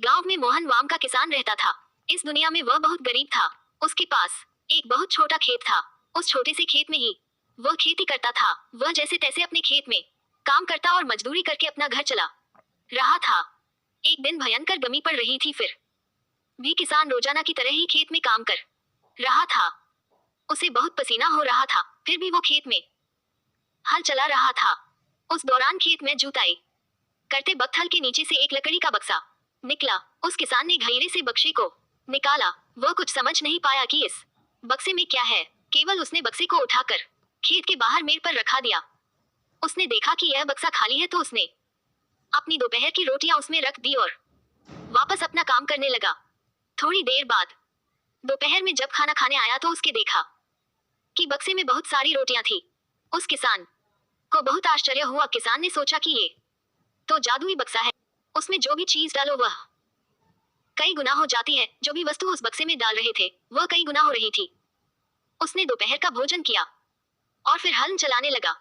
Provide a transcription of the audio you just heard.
गांव में मोहन नाम का किसान रहता था। इस दुनिया में वह बहुत गरीब था। उसके पास एक बहुत छोटा खेत था। उस छोटे से खेत में ही वह खेती करता था। वह जैसे तैसे अपने खेत में काम करता और मजदूरी करके अपना घर चला रहा था। एक दिन भयंकर गर्मी पड़ रही थी, फिर भी किसान रोजाना की तरह ही खेत में काम कर रहा था। उसे बहुत पसीना हो रहा था, फिर भी वो खेत में हल चला रहा था। उस दौरान खेत में जुताई करते वक्त हल के नीचे से एक लकड़ी का बक्सा निकला। उस किसान ने धैर्य से बक्से को निकाला। वह कुछ समझ नहीं पाया कि इस बक्से में क्या है। केवल उसने बक्से को उठाकर खेत के बाहर मेड़ पर रखा दिया। उसने देखा कि यह बक्सा खाली है, तो उसने अपनी दोपहर की रोटियां उसमें रख दी और वापस अपना काम करने लगा। थोड़ी देर बाद दोपहर में जब खाना खाने आया तो उसके देखा कि बक्से में बहुत सारी रोटियां थी। उस किसान को बहुत आश्चर्य हुआ। किसान ने सोचा कि ये तो जादुई बक्सा है, उसमें जो भी चीज डालो वह कई गुना हो जाती है। जो भी वस्तु उस बक्से में डाल रहे थे वह कई गुना हो रही थी। उसने दोपहर का भोजन किया और फिर हल चलाने लगा।